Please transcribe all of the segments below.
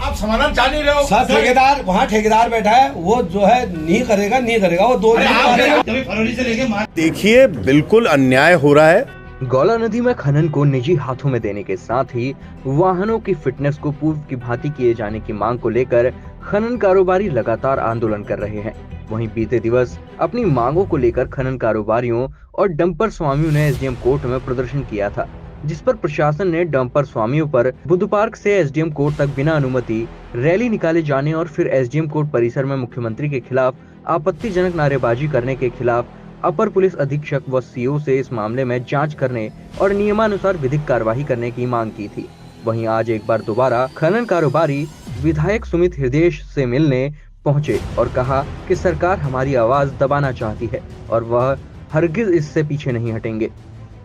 आप समाधान चाह नहीं रहे हो सर। ठेकेदार वहाँ ठेकेदार बैठा है, वो जो है नहीं करेगा वो 2 फरवरी से लेके देखिए बिल्कुल अन्याय हो रहा है। गौला नदी में खनन को निजी हाथों में देने के साथ ही वाहनों की फिटनेस को पूर्व की भांति किए जाने की मांग को लेकर खनन कारोबारी लगातार आंदोलन कर रहे हैं। वहीं बीते दिवस अपनी मांगों को लेकर खनन कारोबारियों और डंपर स्वामियों ने एसडीएम कोर्ट में प्रदर्शन किया था, जिस पर प्रशासन ने डंपर स्वामियों पर बुद्ध पार्क से एसडीएम कोर्ट तक बिना अनुमति रैली निकाले जाने और फिर एसडीएम कोर्ट परिसर में मुख्यमंत्री के खिलाफ आपत्तिजनक नारेबाजी करने के खिलाफ अपर पुलिस अधीक्षक व सीओ से इस मामले में जांच करने और नियमानुसार विधिक कार्यवाही करने की मांग की थी। वहीं आज एक बार दोबारा खनन कारोबारी विधायक सुमित हृदय से मिलने पहुंचे और कहा कि सरकार हमारी आवाज दबाना चाहती है और वह हरगिज इससे पीछे नहीं हटेंगे।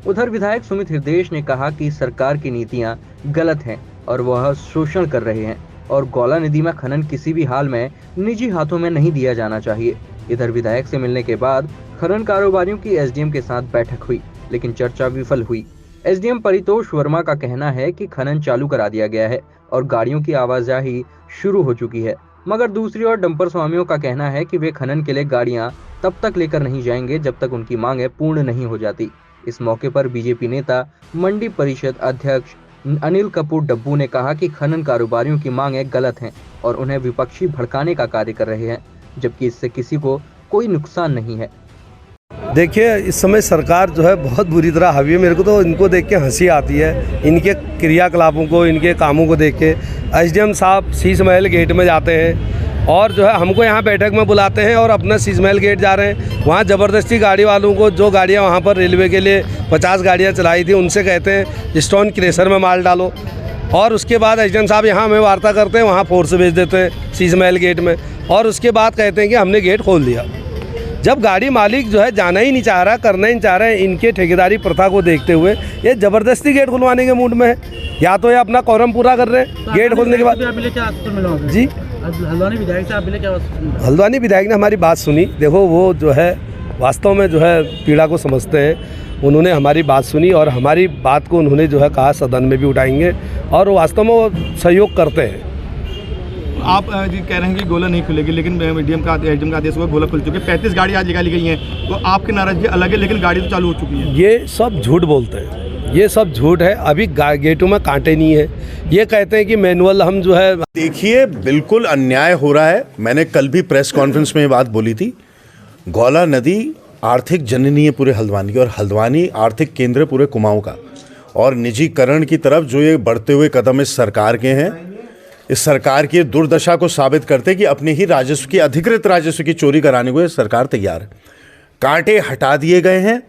उधर विधायक सुमित हृदय ने कहा कि सरकार की नीतियां गलत हैं और वह शोषण कर रहे हैं और गौला नदी में खनन किसी भी हाल में निजी हाथों में नहीं दिया जाना चाहिए। इधर विधायक से मिलने के बाद खनन कारोबारियों की एसडीएम के साथ बैठक हुई, लेकिन चर्चा विफल हुई। एसडीएम परितोष वर्मा का कहना है कि खनन चालू करा दिया गया है और गाड़ियों की आवाजाही शुरू हो चुकी है, मगर दूसरी ओर डंपर स्वामियों का कहना है कि वे खनन के लिए गाड़ियां तब तक लेकर नहीं जाएंगे जब तक उनकी मांगें पूर्ण नहीं हो जाती। इस मौके पर बीजेपी नेता मंडी परिषद अध्यक्ष अनिल कपूर डब्बू ने कहा कि खनन कारोबारियों की मांगें गलत हैं और उन्हें विपक्षी भड़काने का कार्य कर रहे हैं, जबकि इससे किसी को कोई नुकसान नहीं है। देखिए, इस समय सरकार जो है बहुत बुरी तरह हावी है। मेरे को तो इनको देख के हंसी आती है, इनके क्रियाकलापों को, इनके कामों को देख के। एसडीएम साहब शीश महल गेट में जाते हैं और जो है हमको यहाँ बैठक में बुलाते हैं और अपना शीश महल गेट जा रहे हैं। वहाँ ज़बरदस्ती गाड़ी वालों को, जो गाड़ियाँ वहाँ पर रेलवे के लिए 50 गाड़ियाँ चलाई थी, उनसे कहते हैं स्टोन क्रेशर में माल डालो। और उसके बाद एसडीएम साहब यहाँ हमें वार्ता करते हैं, वहाँ फोर्स भेज देते हैं शीश महल गेट में, और उसके बाद कहते हैं कि हमने गेट खोल दिया। जब गाड़ी मालिक जो है जाना ही नहीं चाह रहा, करना ही नहीं चाह रहा है, इनके ठेकेदारी प्रथा को देखते हुए ये ज़बरदस्ती गेट खुलवाने के मूड में है। या तो ये अपना कॉरम पूरा कर रहे हैं गेट खोलने के बाद। जी, हल्द्वानी विधायक ने हमारी बात सुनी। देखो, वो जो है वास्तव में जो है पीड़ा को समझते हैं। उन्होंने हमारी बात सुनी और हमारी बात को उन्होंने जो है कहा सदन में भी उठाएंगे, और वास्तव में वो सहयोग करते हैं। आप जी कह रहे हैं कि गोला नहीं खुलेगी, लेकिन मीडियम का एसडीएम का आदेश हुआ, गोला खुल चुके। 35 गाड़ी आज निकाली गई हैं, तो आपकी नाराजगी अलग है, लेकिन गाड़ी तो चालू हो चुकी है। ये सब झूठ बोलते हैं, ये सब झूठ है। अभी गेटों में कांटे नहीं है। ये कहते हैं कि मैनुअल हम जो है। देखिए बिल्कुल अन्याय हो रहा है। मैंने कल भी प्रेस कॉन्फ्रेंस में ये बात बोली थी। गौला नदी आर्थिक जननी है पूरे हल्द्वानी की, और हल्द्वानी आर्थिक केंद्र पूरे कुमाऊं का। और निजीकरण की तरफ जो ये बढ़ते हुए कदम इस सरकार के हैं, इस सरकार की दुर्दशा को साबित करते कि अपने ही राजस्व की, अधिकृत राजस्व की चोरी कराने को ये सरकार तैयार है। कांटे हटा दिए गए हैं,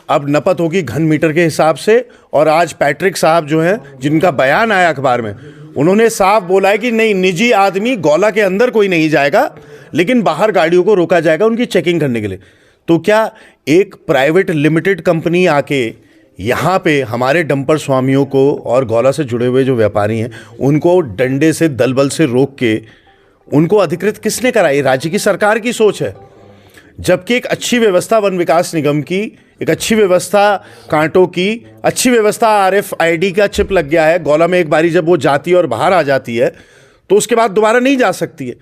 अब नपत होगी घन मीटर के हिसाब से। और आज पैट्रिक साहब जो हैं, जिनका बयान आया अखबार में, उन्होंने साफ बोला है कि नहीं, निजी आदमी गौला के अंदर कोई नहीं जाएगा, लेकिन बाहर गाड़ियों को रोका जाएगा उनकी चेकिंग करने के लिए। तो क्या एक प्राइवेट लिमिटेड कंपनी आके यहाँ पे हमारे डंपर स्वामियों को और गौला से जुड़े हुए जो व्यापारी हैं, उनको डंडे से, दलबल से रोक के उनको अधिकृत किसने कराई? राज्य की सरकार की सोच है। जबकि एक अच्छी व्यवस्था वन विकास निगम की, एक अच्छी व्यवस्था कांटों की, अच्छी व्यवस्था RFID का चिप लग गया है। गौला में एक बारी जब वो जाती है और बाहर आ जाती है, तो उसके बाद दोबारा नहीं जा सकती है।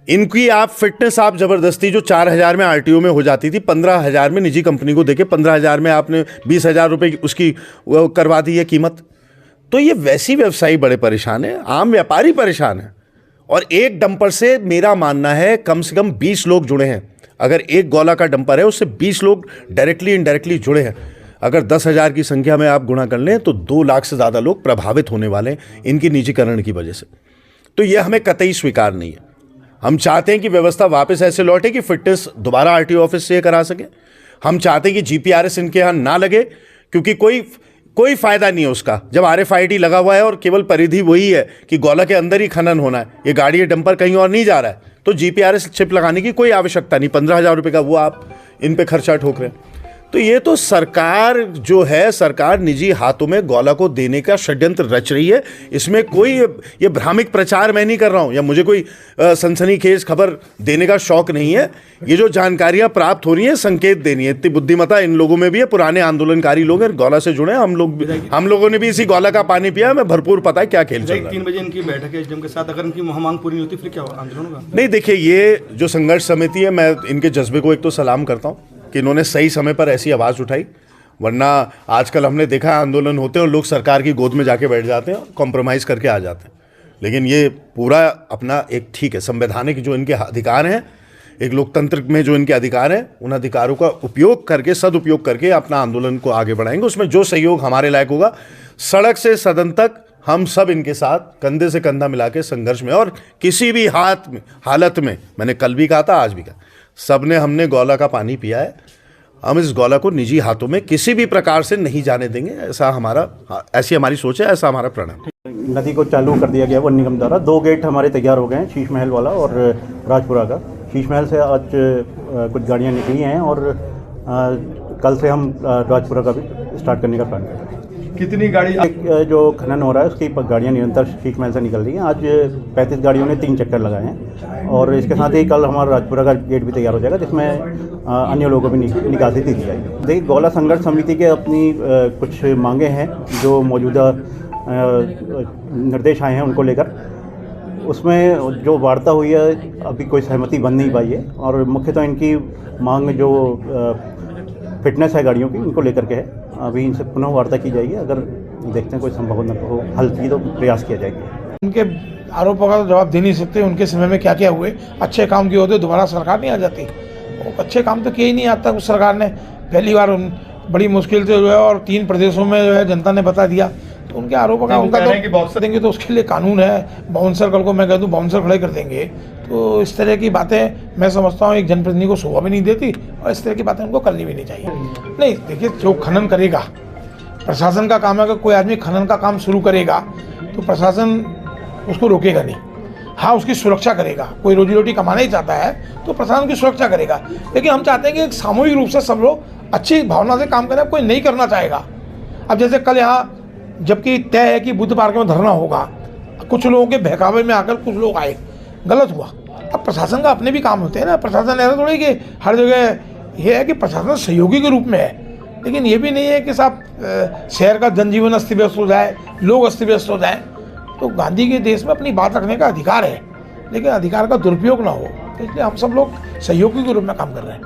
इनकी आप फिटनेस आप ज़बरदस्ती, जो 4,000 में RTO में हो जाती थी, 15,000 में निजी कंपनी को देके 15,000 में आपने 20,000 रुपये उसकी वो करवा दी है कीमत। तो ये वैसी व्यवसायी बड़े परेशान है, आम व्यापारी परेशान है। और एक डंपर से मेरा मानना है कम से कम 20 लोग जुड़े हैं। अगर एक गौला का डंपर है, उससे 20 लोग डायरेक्टली इनडायरेक्टली जुड़े हैं। अगर 10,000 की संख्या में आप गुणा कर लें तो 2 लाख से ज़्यादा लोग प्रभावित होने वाले हैं इनकी निजीकरण की वजह से। तो ये हमें कतई स्वीकार नहीं है। हम चाहते हैं कि व्यवस्था वापस ऐसे लौटे कि फिटनेस दोबारा RTO ऑफिस से करा सके। हम चाहते हैं कि GPRS इनके यहाँ ना लगे, क्योंकि कोई फ़ायदा नहीं है उसका जब RFID लगा हुआ है और केवल परिधि वही है कि गौला के अंदर ही खनन होना है, ये गाड़ी ये डंपर कहीं और नहीं जा रहा है। तो GPRS चिप लगाने की कोई आवश्यकता नहीं। 15,000 रुपये का वो आप इन पे खर्चा ठोक रहे हैं। तो ये तो सरकार जो है, सरकार निजी हाथों में गौला को देने का षड्यंत्र रच रही है। इसमें कोई ये भ्रामिक प्रचार मैं नहीं कर रहा हूं, या मुझे कोई सनसनीखेज खबर देने का शौक नहीं है। ये जो जानकारियां प्राप्त हो रही हैं, संकेत देनी है। इतनी बुद्धिमत्ता इन लोगों में भी है, पुराने आंदोलनकारी लोग हैं, गौला से जुड़े हैं। हम लोगों ने भी इसी गौला का पानी पिया, हमें भरपूर पता है क्या खेल चल रहा है। 3 बजे इनकी बैठक है एसडीएम के साथ, अगर इनकी मांग पूरी नहीं होती फिर क्या आंदोलन होगा? नहीं, देखिए, ये जो संघर्ष समिति है, मैं इनके जज्बे को एक तो सलाम करता हूँ कि इन्होंने सही समय पर ऐसी आवाज़ उठाई। वरना आजकल हमने देखा है आंदोलन होते हैं और लोग सरकार की गोद में जाके बैठ जाते हैं, कॉम्प्रोमाइज़ करके आ जाते हैं। लेकिन ये पूरा अपना एक ठीक है, संवैधानिक जो इनके अधिकार हैं, एक लोकतंत्र में जो इनके अधिकार हैं, उन अधिकारों का उपयोग करके, सदुपयोग करके अपना आंदोलन को आगे बढ़ाएंगे। उसमें जो सहयोग हमारे लायक होगा, सड़क से सदन तक हम सब इनके साथ कंधे से कंधा मिला के संघर्ष में, और किसी भी हालत में, मैंने कल भी कहा था, आज भी कहा, सबने हमने गौला का पानी पिया है। हम इस गौला को निजी हाथों में किसी भी प्रकार से नहीं जाने देंगे। ऐसी हमारी सोच है, ऐसा हमारा प्रण है। नदी को चालू कर दिया गया वन निगम द्वारा। 2 गेट हमारे तैयार हो गए हैं, शीश महल वाला और राजपुरा का। शीश महल से आज कुछ गाड़ियां निकली हैं और कल से हम राजपुरा का भी स्टार्ट करने का प्लान कर रहे हैं। कितनी गाड़ी? जो खनन हो रहा है उसकी गाड़ियां निरंतर शीश महल से निकल रही हैं। आज 35 गाड़ियों ने 3 चक्कर लगाए हैं और इसके साथ ही कल हमारा राजपुरा का गेट भी तैयार हो जाएगा, जिसमें अन्य लोगों को भी निकासी दी जाएगी। देखिए, गौला संघर्ष समिति के अपनी कुछ मांगे हैं जो मौजूदा निर्देश आए हैं उनको लेकर। उसमें जो वार्ता हुई है, अभी कोई सहमति बन नहीं पाई है और मुख्यतः इनकी मांग जो फिटनेस है गाड़ियों की, उनको लेकर के है। अभी इनसे पुनः वार्ता की जाएगी, अगर देखते हैं कोई संभावना हो हल की तो प्रयास किया जाएगा। उनके आरोपों का जवाब दे नहीं सकते। उनके समय में क्या क्या हुए, अच्छे काम किए होते दोबारा सरकार नहीं आ जाती। अच्छे काम तो किए ही नहीं आज तक उस सरकार ने। पहली बार बड़ी मुश्किल से जो है और 3 प्रदेशों में जो है जनता ने बता दिया, तो उनके आरोपों का उनका तो बाउंसर देंगे तो उसके लिए कानून है। बाउंसर, कल को मैं कह दूँ बाउंसर खड़े कर देंगे, तो इस तरह की बातें मैं समझता हूँ एक जनप्रतिनिधि को शोभा भी नहीं देती और इस तरह की बातें उनको करनी भी नहीं चाहिए। नहीं, देखिए, जो खनन करेगा, प्रशासन का काम है। अगर कोई आदमी खनन का काम शुरू करेगा तो प्रशासन उसको रोकेगा नहीं। हाँ, उसकी सुरक्षा करेगा। कोई रोजी रोटी कमाना ही चाहता है तो प्रशासन की सुरक्षा करेगा। लेकिन हम चाहते हैं कि एक सामूहिक रूप से सब लोग अच्छी भावना से काम करें। कोई नहीं करना चाहेगा। अब जैसे कल यहाँ जबकि तय है कि बुद्ध पार्क में धरना होगा, कुछ लोगों के बहकावे में आकर कुछ लोग आए, गलत हुआ। अब प्रशासन का अपने भी काम होते हैं ना। प्रशासन ऐसा थोड़ी कि हर जगह ये है कि प्रशासन सहयोगी के रूप में है, लेकिन ये भी नहीं है कि साहब शहर का जनजीवन अस्त व्यस्त हो जाए, लोग अस्त व्यस्त हो जाए। तो गांधी के देश में अपनी बात रखने का अधिकार है, लेकिन अधिकार का दुरुपयोग ना हो। तो इसलिए हम सब लोग सहयोगी के रूप में काम कर रहे हैं।